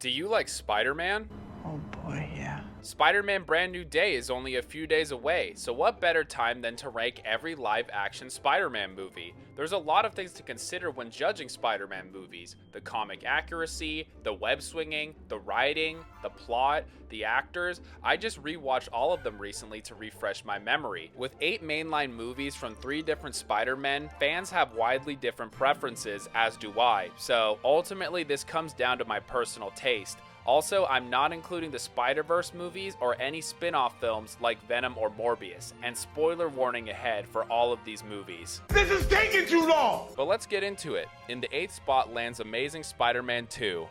Do you like Spider-Man? Oh boy, yeah. Spider-Man Brand New Day is only a few days away, so what better time than to rank every live-action Spider-Man movie? There's a lot of things to consider when judging Spider-Man movies. The comic accuracy, the web swinging, the writing, the plot, the actors. I just rewatched all of them recently to refresh my memory. With 8 mainline movies from 3 different Spider-Men, fans have widely different preferences, as do I, so ultimately this comes down to my personal taste. Also, I'm not including the Spider-Verse movies or any spin-off films like Venom or Morbius, and spoiler warning ahead for all of these movies. This is taking too long! But let's get into it. In the 8th spot lands Amazing Spider-Man 2.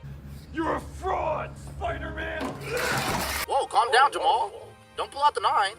You're a fraud, Spider-Man! Whoa, calm down, Jamal. Don't pull out the 9.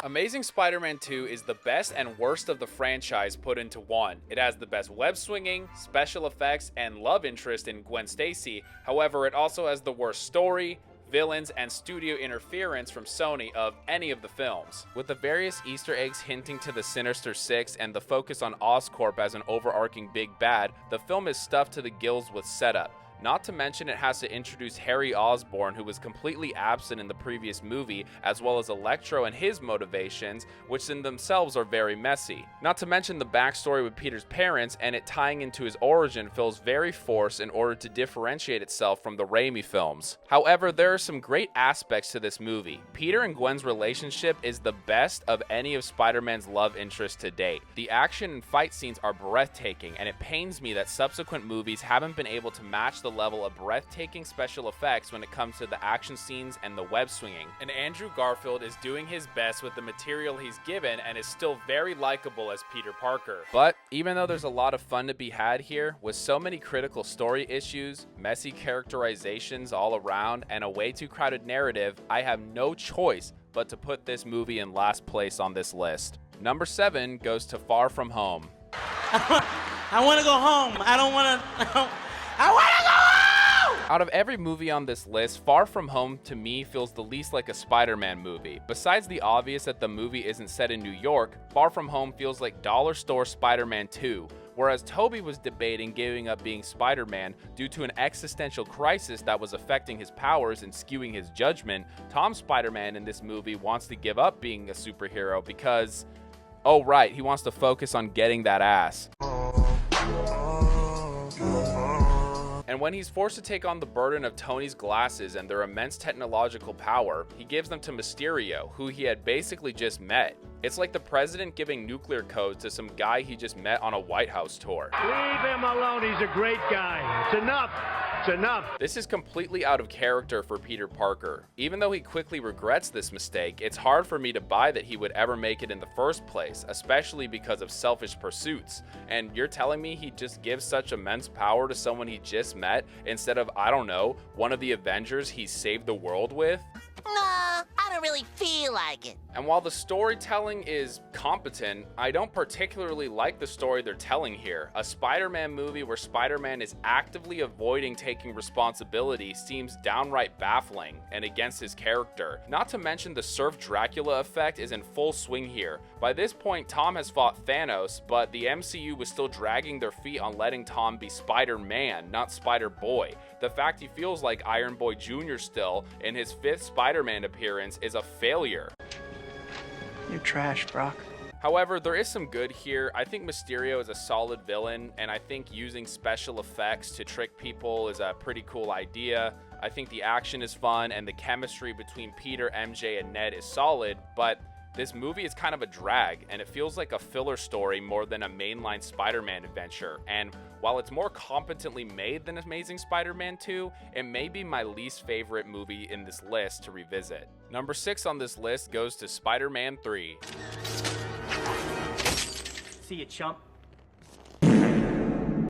Amazing Spider-Man 2 is the best and worst of the franchise put into one. It has the best web swinging, special effects, and love interest in Gwen Stacy. However, it also has the worst story, villains, and studio interference from Sony of any of the films. With the various Easter eggs hinting to the Sinister Six and the focus on Oscorp as an overarching big bad, the film is stuffed to the gills with setup. Not to mention it has to introduce Harry Osborn, who was completely absent in the previous movie, as well as Electro and his motivations, which in themselves are very messy. Not to mention the backstory with Peter's parents, and it tying into his origin feels very forced in order to differentiate itself from the Raimi films. However, there are some great aspects to this movie. Peter and Gwen's relationship is the best of any of Spider-Man's love interests to date. The action and fight scenes are breathtaking, and it pains me that subsequent movies haven't been able to match the level of breathtaking special effects when it comes to the action scenes and the web swinging. And Andrew Garfield is doing his best with the material he's given and is still very likable as Peter Parker. But even though there's a lot of fun to be had here, with so many critical story issues, messy characterizations all around, and a way too crowded narrative, I have no choice but to put this movie in last place on this list. Number 7 goes to Far From Home. I want to go home. I don't want to. I want to go home! Out of every movie on this list, Far From Home to me feels the least like a Spider-Man movie. Besides the obvious that the movie isn't set in New York, Far From Home feels like dollar store Spider-Man 2. Whereas Tobey was debating giving up being Spider-Man due to an existential crisis that was affecting his powers and skewing his judgment, Tom Spider-Man in this movie wants to give up being a superhero because, oh right, he wants to focus on getting that ass. And when he's forced to take on the burden of Tony's glasses and their immense technological power, he gives them to Mysterio, who he had basically just met. It's like the president giving nuclear codes to some guy he just met on a White House tour. Leave him alone, he's a great guy. It's enough. It's enough. This is completely out of character for Peter Parker. Even though he quickly regrets this mistake, it's hard for me to buy that he would ever make it in the first place, especially because of selfish pursuits. And you're telling me he just gives such immense power to someone he just met instead of, I don't know, one of the Avengers he saved the world with? Nah, I don't really feel like it. And while the storytelling is competent, I don't particularly like the story they're telling here. A Spider-Man movie where Spider-Man is actively avoiding taking responsibility seems downright baffling and against his character. Not to mention the Surf Dracula effect is in full swing here. By this point, Tom has fought Thanos, but the MCU was still dragging their feet on letting Tom be Spider-Man, not Spider-Boy. The fact he feels like Iron Boy Jr. still in his 5th Spider-Man appearance is a failure. You're trash, Brock. However, there is some good here. I think Mysterio is a solid villain, and I think using special effects to trick people is a pretty cool idea. I think the action is fun, and the chemistry between Peter, MJ, and Ned is solid, but this movie is kind of a drag, and it feels like a filler story more than a mainline Spider-Man adventure. And while it's more competently made than Amazing Spider-Man 2, it may be my least favorite movie in this list to revisit. Number 6 on this list goes to Spider-Man 3. See you, chump.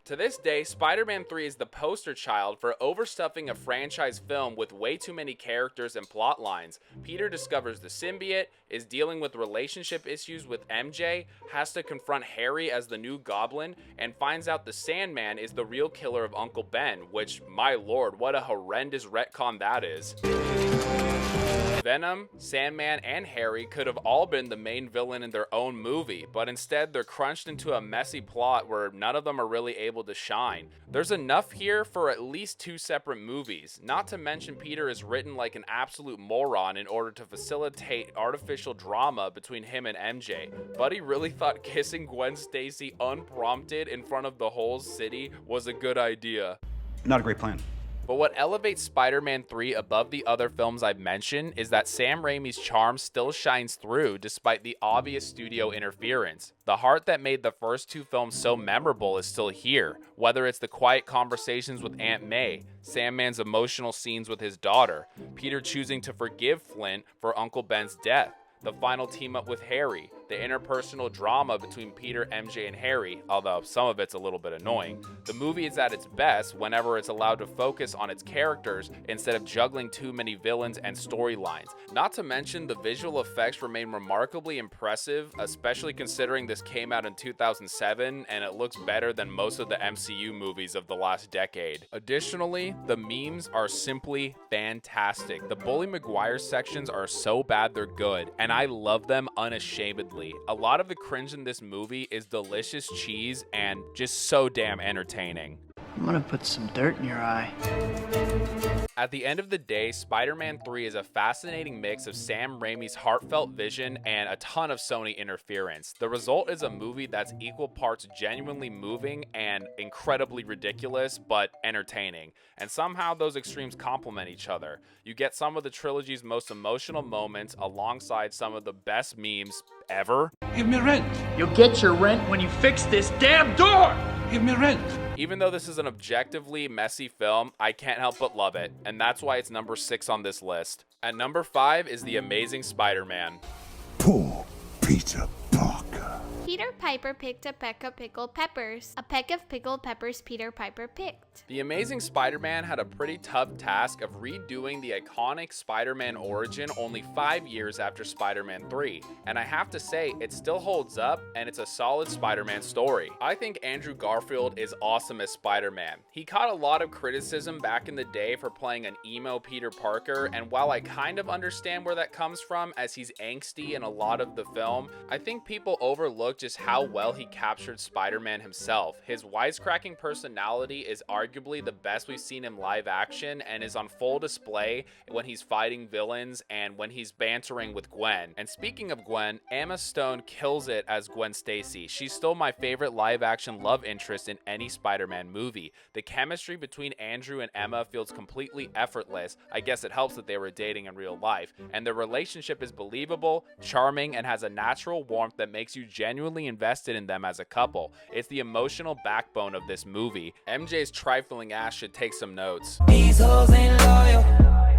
To this day, Spider-Man 3 is the poster child for overstuffing a franchise film with way too many characters and plot lines. Peter discovers the symbiote, is dealing with relationship issues with MJ, has to confront Harry as the new Goblin, and finds out the Sandman is the real killer of Uncle Ben, which, my lord, what a horrendous retcon that is. Venom, Sandman, and Harry could have all been the main villain in their own movie, but instead they're crunched into a messy plot where none of them are really able to shine. There's enough here for at least 2 separate movies, not to mention Peter is written like an absolute moron in order to facilitate artificial drama between him and MJ. Buddy really thought kissing Gwen Stacy unprompted in front of the whole city was a good idea. Not a great plan. But what elevates Spider-Man 3 above the other films I've mentioned is that Sam Raimi's charm still shines through despite the obvious studio interference. The heart that made the first 2 films so memorable is still here, whether it's the quiet conversations with Aunt May, Sandman's emotional scenes with his daughter, Peter choosing to forgive Flint for Uncle Ben's death, the final team up with Harry, the interpersonal drama between Peter, MJ, and Harry, although some of it's a little bit annoying. The movie is at its best whenever it's allowed to focus on its characters instead of juggling too many villains and storylines. Not to mention the visual effects remain remarkably impressive, especially considering this came out in 2007 and it looks better than most of the MCU movies of the last decade. Additionally, the memes are simply fantastic. The Bully Maguire sections are so bad they're good, and I love them unashamedly. A lot of the cringe in this movie is delicious cheese and just so damn entertaining. I'm gonna put some dirt in your eye. At the end of the day, Spider-Man 3 is a fascinating mix of Sam Raimi's heartfelt vision and a ton of Sony interference. The result is a movie that's equal parts genuinely moving and incredibly ridiculous, but entertaining. And somehow those extremes complement each other. You get some of the trilogy's most emotional moments alongside some of the best memes ever. Give me rent. You'll get your rent when you fix this damn door! Give me rent. Even though this is an objectively messy film, I can't help but love it, and that's why it's number 6 on this list. At number 5 is The Amazing Spider-Man. Poor Peter Parker. Peter Piper picked a peck of pickled peppers. A peck of pickled peppers Peter Piper picked. The Amazing Spider-Man had a pretty tough task of redoing the iconic Spider-Man origin only 5 years after Spider-Man 3, and I have to say, it still holds up and it's a solid Spider-Man story. I think Andrew Garfield is awesome as Spider-Man. He caught a lot of criticism back in the day for playing an emo Peter Parker, and while I kind of understand where that comes from as he's angsty in a lot of the film, I think people overlook just how well he captured Spider-Man himself. His wisecracking personality is arguably the best we've seen in live action and is on full display when he's fighting villains and when he's bantering with Gwen. And speaking of Gwen, Emma Stone kills it as Gwen Stacy. She's still my favorite live action love interest in any Spider-Man movie. The chemistry between Andrew and Emma feels completely effortless. I guess it helps that they were dating in real life. And their relationship is believable, charming, and has a natural warmth that makes you genuinely invested in them as a couple. It's the emotional backbone of this movie. MJ's trifling ass should take some notes. These hoes ain't loyal.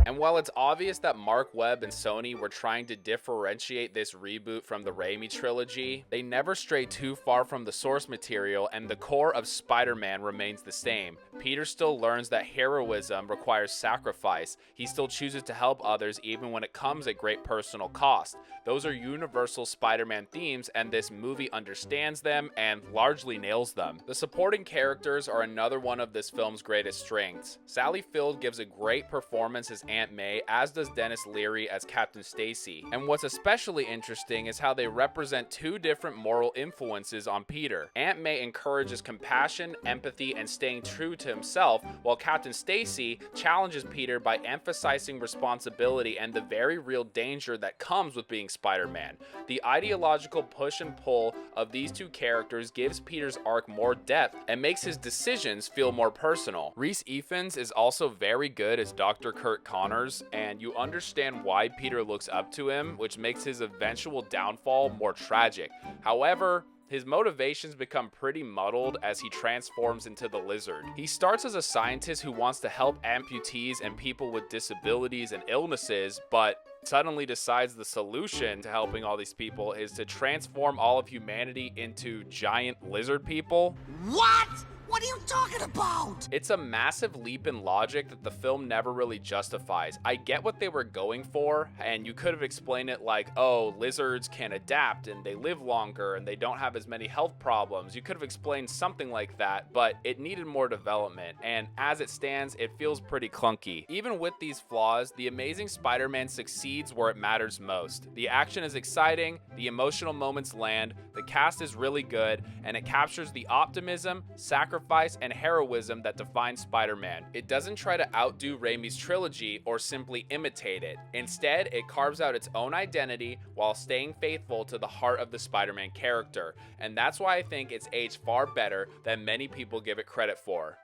And while it's obvious that Mark Webb and Sony were trying to differentiate this reboot from the Raimi trilogy, they never stray too far from the source material, and the core of Spider-Man remains the same. Peter still learns that heroism requires sacrifice. He still chooses to help others even when it comes at great personal cost. Those are universal Spider-Man themes, and this movie understands them and largely nails them. The supporting characters are another one of this film's greatest strengths. Sally Field gives a great performance as Aunt May, as does Dennis Leary as Captain Stacy. And what's especially interesting is how they represent 2 different moral influences on Peter. Aunt May encourages compassion, empathy, and staying true to himself, while Captain Stacy challenges Peter by emphasizing responsibility and the very real danger that comes with being Spider-Man. The ideological push and pull of these 2 characters gives Peter's arc more depth and makes his decisions feel more personal. Reese Ifans is also very good as Dr. Kurt Connors, and you understand why Peter looks up to him, which makes his eventual downfall more tragic. However, his motivations become pretty muddled as he transforms into the Lizard. He starts as a scientist who wants to help amputees and people with disabilities and illnesses, but suddenly decides the solution to helping all these people is to transform all of humanity into giant lizard people. What? What are you talking about? It's a massive leap in logic that the film never really justifies. I get what they were going for, and you could have explained it like, oh, lizards can adapt and they live longer and they don't have as many health problems. You could have explained something like that, but it needed more development, and as it stands, it feels pretty clunky. Even with these flaws, The Amazing Spider-Man succeeds where it matters most. The action is exciting, the emotional moments land, the cast is really good, and it captures the optimism, sacrifice, and heroism that defines Spider-Man. It doesn't try to outdo Raimi's trilogy or simply imitate it. Instead, it carves out its own identity while staying faithful to the heart of the Spider-Man character, and that's why I think it's aged far better than many people give it credit for.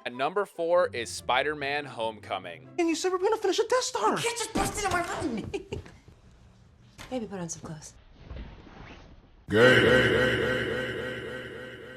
And number 4 is Spider-Man Homecoming. And you said we're gonna finish a Death Star. You can't just bust into my room. Maybe put on some clothes.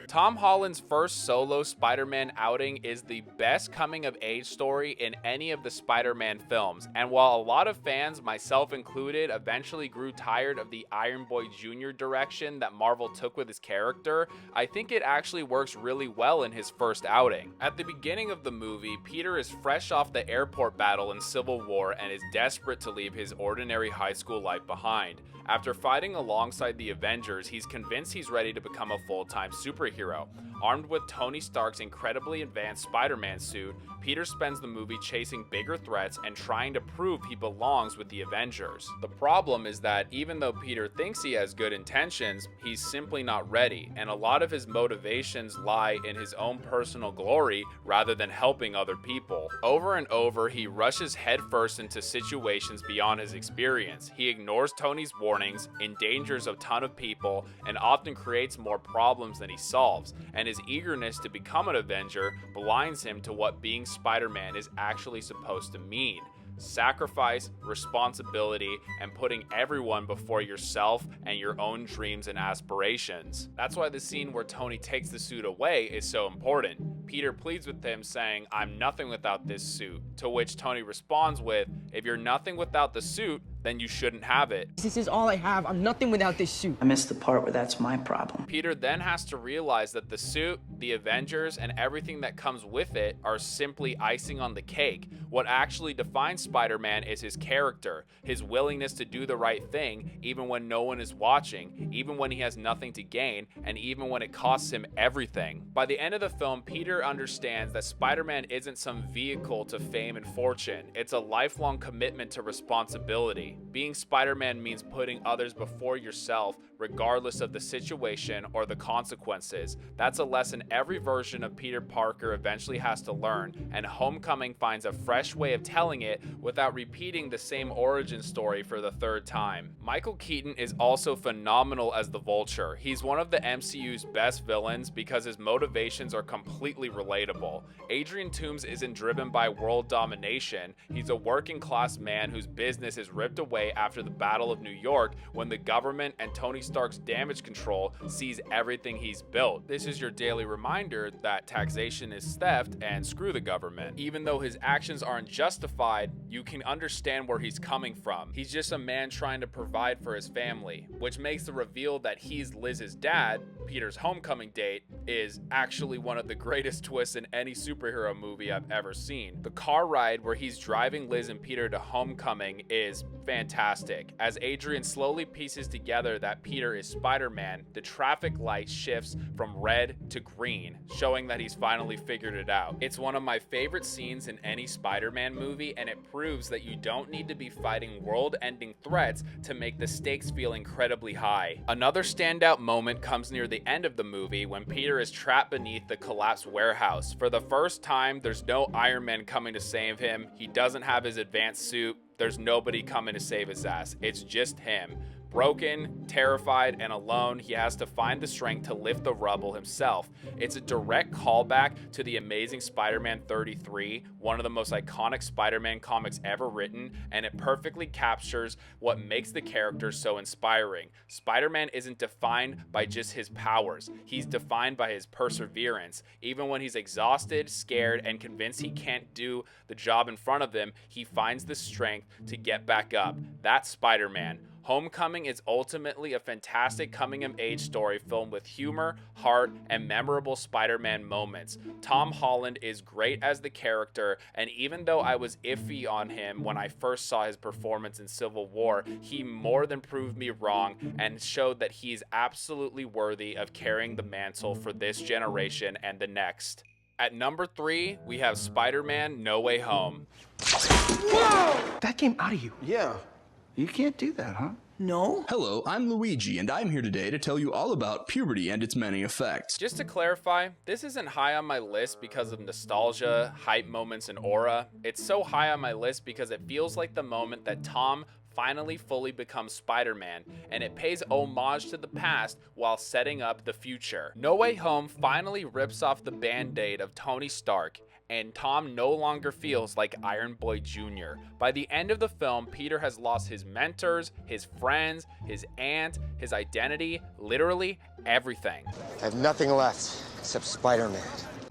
Tom Holland's first solo Spider-Man outing is the best coming-of-age story in any of the Spider-Man films, and while a lot of fans, myself included, eventually grew tired of the Iron Boy Jr. direction that Marvel took with his character, I think it actually works really well in his first outing. At the beginning of the movie, Peter is fresh off the airport battle in Civil War and is desperate to leave his ordinary high school life behind. After fighting alongside the Avengers, he's convinced he's ready to become a full-time superhero. Armed with Tony Stark's incredibly advanced Spider-Man suit, Peter spends the movie chasing bigger threats and trying to prove he belongs with the Avengers. The problem is that even though Peter thinks he has good intentions, he's simply not ready, and a lot of his motivations lie in his own personal glory rather than helping other people. Over and over, he rushes headfirst into situations beyond his experience. He ignores Tony's warnings, endangers a ton of people, and often creates more problems than he solves, and his eagerness to become an Avenger blinds him to what being Spider-Man is actually supposed to mean: sacrifice, responsibility, and putting everyone before yourself and your own dreams and aspirations. That's why the scene where Tony takes the suit away is so important. Peter pleads with him, saying, "I'm nothing without this suit," to which Tony responds with, "If you're nothing without the suit, then you shouldn't have it." This is all I have. I'm nothing without this suit. I missed the part where that's my problem. Peter then has to realize that the suit, the Avengers, and everything that comes with it are simply icing on the cake. What actually defines Spider-Man is his character, his willingness to do the right thing even when no one is watching, even when he has nothing to gain, and even when it costs him everything. By the end of the film, Peter understands that Spider-Man isn't some vehicle to fame and fortune. It's a lifelong commitment to responsibility. Being Spider-Man means putting others before yourself, regardless of the situation or the consequences. That's a lesson every version of Peter Parker eventually has to learn, and Homecoming finds a fresh way of telling it without repeating the same origin story for the third time. Michael Keaton is also phenomenal as the Vulture. He's one of the MCU's best villains because his motivations are completely relatable. Adrian Toomes isn't driven by world domination. He's a working class man whose business is ripped away after the Battle of New York when the government and Tony Stark's damage control sees everything he's built. This is your daily reminder that taxation is theft and screw the government. Even though his actions aren't justified, you can understand where he's coming from. He's just a man trying to provide for his family, which makes the reveal that he's Liz's dad, Peter's homecoming date, is actually one of the greatest twists in any superhero movie I've ever seen. The car ride where he's driving Liz and Peter to homecoming is fantastic. As Adrian slowly pieces together that Peter is Spider-Man, the traffic light shifts from red to green, showing that he's finally figured it out. It's one of my favorite scenes in any Spider-Man movie, and it proves that you don't need to be fighting world-ending threats to make the stakes feel incredibly high. Another standout moment comes near the end of the movie when Peter is trapped beneath the collapsed warehouse. For the first time, there's no Iron Man coming to save him. He doesn't have his advanced suit. There's nobody coming to save his ass. It's just him. Broken, terrified, and alone, he has to find the strength to lift the rubble himself. It's a direct callback to The Amazing Spider-Man 33, one of the most iconic Spider-Man comics ever written, and it perfectly captures what makes the character so inspiring. Spider-Man isn't defined by just his powers. He's defined by his perseverance. Even when he's exhausted, scared, and convinced he can't do the job in front of him, he finds the strength to get back up. That's Spider-Man. Homecoming is ultimately a fantastic coming-of-age story filled with humor, heart, and memorable Spider-Man moments. Tom Holland is great as the character, and even though I was iffy on him when I first saw his performance in Civil War, he more than proved me wrong and showed that he's absolutely worthy of carrying the mantle for this generation and the next. At number 3, we have Spider-Man No Way Home. Whoa! That came out of you. Yeah. You can't do that, huh? No? Hello, I'm Luigi, and I'm here today to tell you all about puberty and its many effects. Just to clarify, this isn't high on my list because of nostalgia, hype moments, and aura. It's so high on my list because it feels like the moment that Tom finally fully becomes Spider-Man, and it pays homage to the past while setting up the future. No Way Home finally rips off the band-aid of Tony Stark, and Tom no longer feels like Iron Boy Jr. By the end of the film, Peter has lost his mentors, his friends, his aunt, his identity, literally everything. I have nothing left except Spider-Man.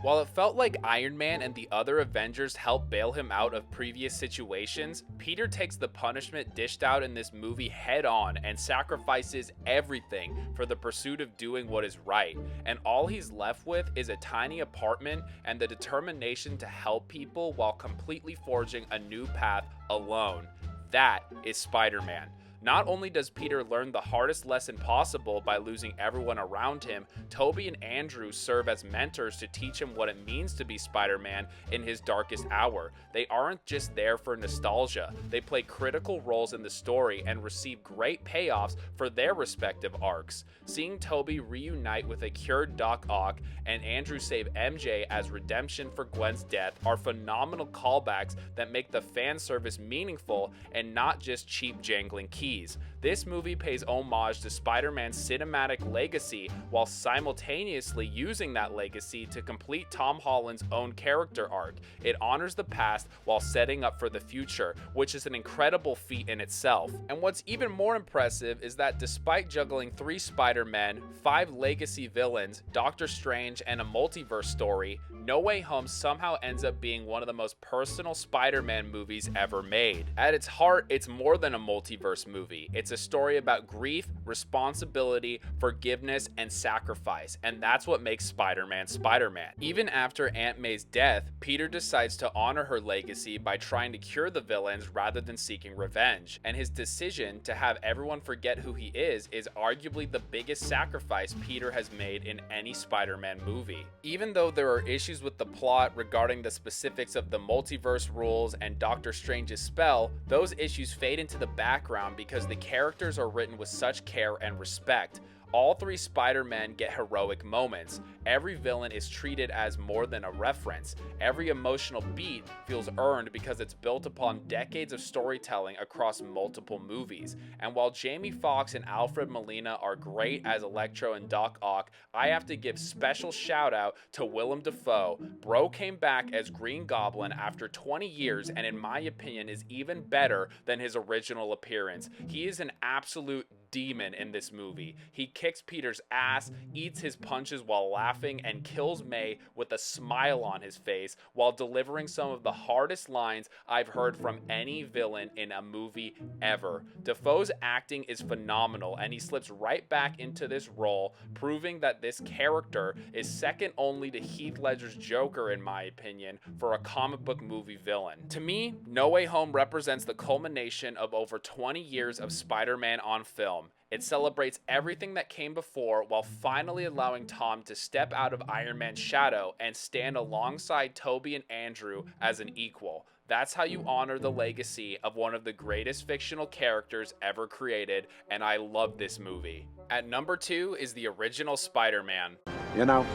While it felt like Iron Man and the other Avengers helped bail him out of previous situations, Peter takes the punishment dished out in this movie head on and sacrifices everything for the pursuit of doing what is right. And all he's left with is a tiny apartment and the determination to help people while completely forging a new path alone. That is Spider-Man. Not only does Peter learn the hardest lesson possible by losing everyone around him, Tobey and Andrew serve as mentors to teach him what it means to be Spider-Man in his darkest hour. They aren't just there for nostalgia, they play critical roles in the story and receive great payoffs for their respective arcs. Seeing Tobey reunite with a cured Doc Ock and Andrew save MJ as redemption for Gwen's death are phenomenal callbacks that make the fan service meaningful and not just cheap jangling keys. This movie pays homage to Spider-Man's cinematic legacy while simultaneously using that legacy to complete Tom Holland's own character arc. It honors the past while setting up for the future, which is an incredible feat in itself. And what's even more impressive is that despite juggling 3 Spider-Men, 5 legacy villains, Doctor Strange, and a multiverse story, No Way Home somehow ends up being one of the most personal Spider-Man movies ever made. At its heart, it's more than a multiverse movie. It's a story about grief, responsibility, forgiveness, and sacrifice, and that's what makes Spider-Man Spider-Man. Even after Aunt May's death, Peter decides to honor her legacy by trying to cure the villains rather than seeking revenge, and his decision to have everyone forget who he is arguably the biggest sacrifice Peter has made in any Spider-Man movie. Even though there are issues with the plot regarding the specifics of the multiverse rules and Doctor Strange's spell, those issues fade into the background because the characters are written with such care and respect. All 3 Spider-Men get heroic moments. Every villain is treated as more than a reference. Every emotional beat feels earned because it's built upon decades of storytelling across multiple movies. And while Jamie Foxx and Alfred Molina are great as Electro and Doc Ock, I have to give special shout out to Willem Dafoe. Bro came back as Green Goblin after 20 years and in my opinion is even better than his original appearance. He is an absolute demon in this movie. He kicks Peter's ass, eats his punches while laughing, and kills May with a smile on his face while delivering some of the hardest lines I've heard from any villain in a movie ever. Dafoe's acting is phenomenal, and he slips right back into this role, proving that this character is second only to Heath Ledger's Joker in my opinion for a comic book movie villain. To me, No Way Home represents the culmination of over 20 years of Spider-Man on film. It celebrates everything that came before while finally allowing Tom to step out of Iron Man's shadow and stand alongside Tobey and Andrew as an equal. That's how you honor the legacy of one of the greatest fictional characters ever created, and I love this movie. At number 2 is the original Spider-Man. You know,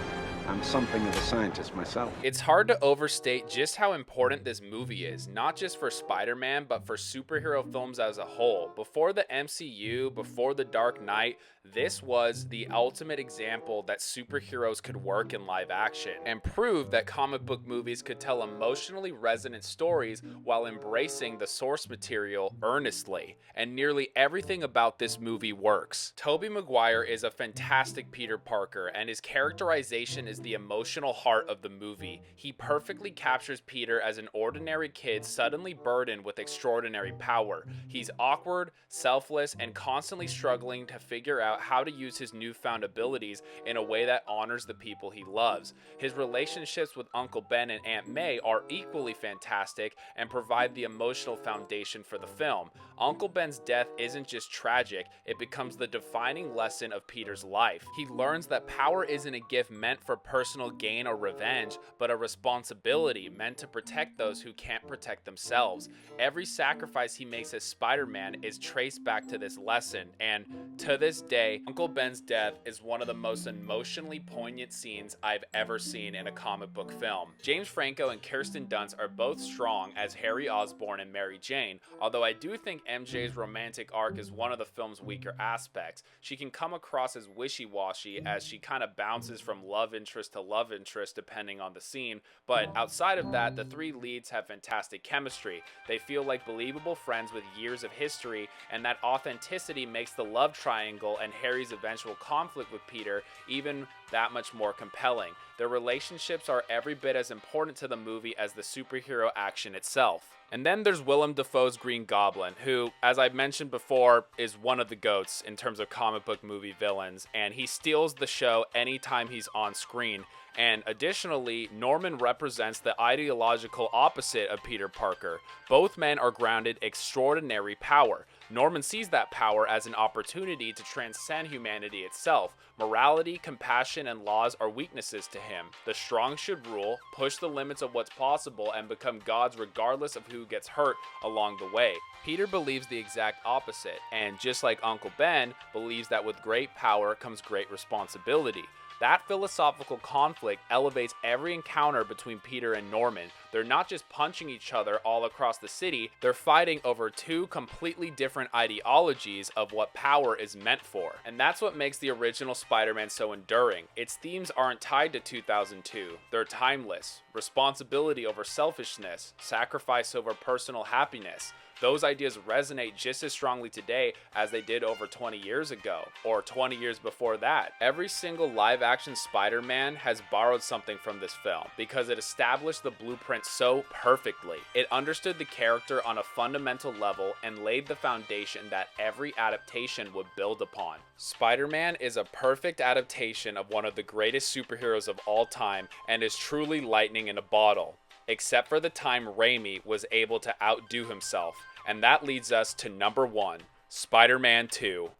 I'm something of a scientist myself. It's hard to overstate just how important this movie is, not just for Spider-Man, but for superhero films as a whole. Before the MCU, before The Dark Knight, this was the ultimate example that superheroes could work in live action and prove that comic book movies could tell emotionally resonant stories while embracing the source material earnestly. And nearly everything about this movie works. Tobey Maguire is a fantastic Peter Parker, and his characterization is is the emotional heart of the movie. He perfectly captures Peter as an ordinary kid suddenly burdened with extraordinary power. He's awkward, selfless, and constantly struggling to figure out how to use his newfound abilities in a way that honors the people he loves. His relationships with Uncle Ben and Aunt May are equally fantastic and provide the emotional foundation for the film. Uncle Ben's death isn't just tragic, it becomes the defining lesson of Peter's life. He learns that power isn't a gift meant for personal gain or revenge, but a responsibility meant to protect those who can't protect themselves. Every sacrifice he makes as Spider-Man is traced back to this lesson, and to this day, Uncle Ben's death is one of the most emotionally poignant scenes I've ever seen in a comic book film. James Franco and Kirsten Dunst are both strong as Harry Osborn and Mary Jane, although I do think MJ's romantic arc is one of the film's weaker aspects. She can come across as wishy-washy as she kind of bounces from love interest to love interest depending on the scene, but outside of that, the three leads have fantastic chemistry. They feel like believable friends with years of history, and that authenticity makes the love triangle and Harry's eventual conflict with Peter even that much more compelling. Their relationships are every bit as important to the movie as the superhero action itself. And then there's Willem Dafoe's Green Goblin, who, as I've mentioned before, is one of the GOATs in terms of comic book movie villains, and he steals the show anytime he's on screen. And additionally, Norman represents the ideological opposite of Peter Parker. Both men are grounded extraordinary power. Norman sees that power as an opportunity to transcend humanity itself. Morality, compassion, and laws are weaknesses to him. The strong should rule, push the limits of what's possible, and become gods regardless of who gets hurt along the way. Peter believes the exact opposite, and just like Uncle Ben, believes that with great power comes great responsibility. That philosophical conflict elevates every encounter between Peter and Norman. They're not just punching each other all across the city, they're fighting over two completely different ideologies of what power is meant for. And that's what makes the original Spider-Man so enduring. Its themes aren't tied to 2002, they're timeless. Responsibility over selfishness, sacrifice over personal happiness. Those ideas resonate just as strongly today as they did over 20 years ago, or 20 years before that. Every single live-action Spider-Man has borrowed something from this film because it established the blueprint so perfectly. It understood the character on a fundamental level and laid the foundation that every adaptation would build upon. Spider-Man is a perfect adaptation of one of the greatest superheroes of all time and is truly lightning in a bottle, except for the time Raimi was able to outdo himself. And that leads us to number 1, Spider-Man 2.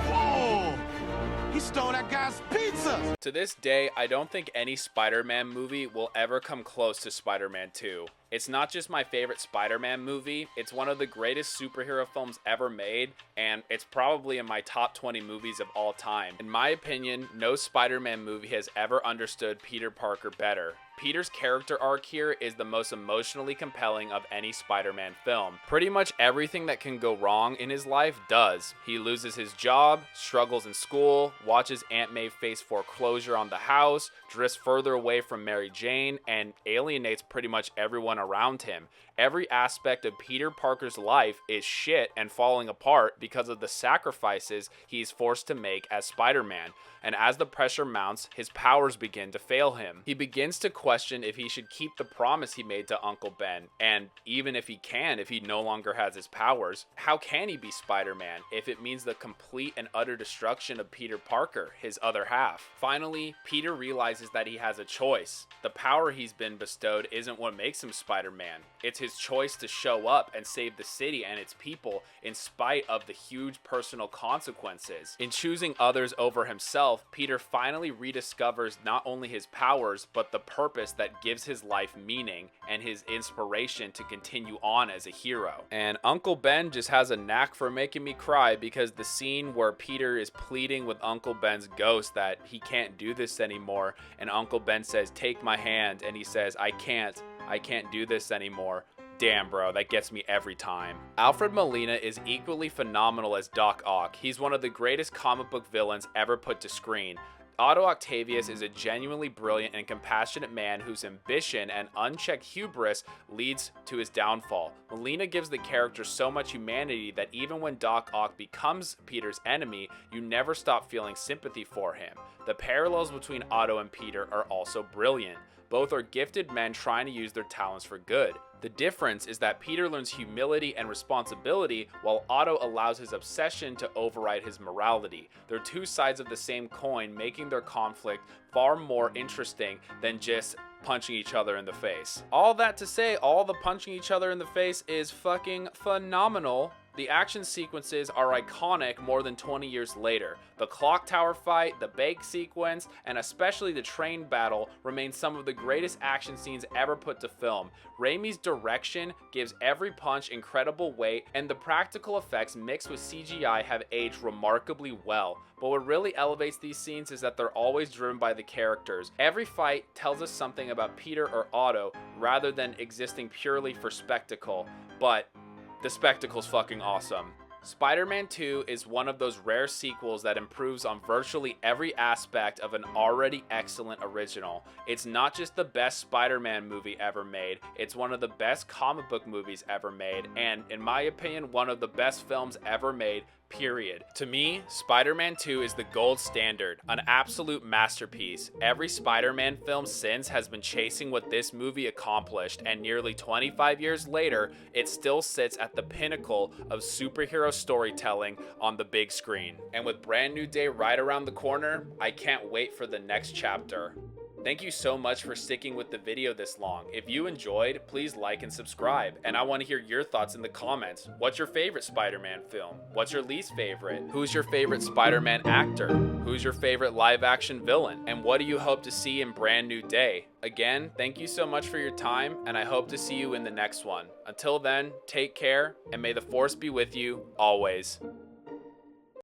Whoa! He stole that guy's pizza! To this day, I don't think any Spider-Man movie will ever come close to Spider-Man 2. It's not just my favorite Spider-Man movie, it's one of the greatest superhero films ever made, and it's probably in my top 20 movies of all time. In my opinion, no Spider-Man movie has ever understood Peter Parker better. Peter's character arc here is the most emotionally compelling of any Spider-Man film. Pretty much everything that can go wrong in his life does. He loses his job, struggles in school, watches Aunt May face foreclosure on the house, drifts further away from Mary Jane, and alienates pretty much everyone around him. Every aspect of Peter Parker's life is shit and falling apart because of the sacrifices he's forced to make as Spider-Man. And as the pressure mounts, his powers begin to fail him. He begins to question if he should keep the promise he made to Uncle Ben, and even if he can, if he no longer has his powers, how can he be Spider-Man if it means the complete and utter destruction of Peter Parker, his other half? Finally, Peter realizes that he has a choice. The power he's been bestowed isn't what makes him Spider-Man. It's his choice to show up and save the city and its people in spite of the huge personal consequences. In choosing others over himself, Peter finally rediscovers not only his powers, but the purpose that gives his life meaning and his inspiration to continue on as a hero. And Uncle Ben just has a knack for making me cry because the scene where Peter is pleading with Uncle Ben's ghost that he can't do this anymore, and Uncle Ben says, "Take my hand," and he says, I can't do this anymore. Damn, bro, that gets me every time. Alfred Molina is equally phenomenal as Doc Ock. He's one of the greatest comic book villains ever put to screen. Otto Octavius is a genuinely brilliant and compassionate man whose ambition and unchecked hubris leads to his downfall. Melina gives the character so much humanity that even when Doc Ock becomes Peter's enemy, you never stop feeling sympathy for him. The parallels between Otto and Peter are also brilliant. Both are gifted men trying to use their talents for good. The difference is that Peter learns humility and responsibility, while Otto allows his obsession to override his morality. They're two sides of the same coin, making their conflict far more interesting than just punching each other in the face. All that to say, all the punching each other in the face is fucking phenomenal. The action sequences are iconic more than 20 years later. The clock tower fight, the bake sequence, and especially the train battle remain some of the greatest action scenes ever put to film. Raimi's direction gives every punch incredible weight, and the practical effects mixed with CGI have aged remarkably well. But what really elevates these scenes is that they're always driven by the characters. Every fight tells us something about Peter or Otto rather than existing purely for spectacle. But the spectacle's fucking awesome. Spider-Man 2 is one of those rare sequels that improves on virtually every aspect of an already excellent original. It's not just the best Spider-Man movie ever made, it's one of the best comic book movies ever made, and in my opinion, one of the best films ever made, period. To me, Spider-Man 2 is the gold standard, an absolute masterpiece. Every Spider-Man film since has been chasing what this movie accomplished, and nearly 25 years later, it still sits at the pinnacle of superhero storytelling on the big screen. And with Brand New Day right around the corner, I can't wait for the next chapter. Thank you so much for sticking with the video this long. If you enjoyed, please like and subscribe. And I want to hear your thoughts in the comments. What's your favorite Spider-Man film? What's your least favorite? Who's your favorite Spider-Man actor? Who's your favorite live-action villain? And what do you hope to see in Brand New Day? Again, thank you so much for your time, and I hope to see you in the next one. Until then, take care, and may the Force be with you always.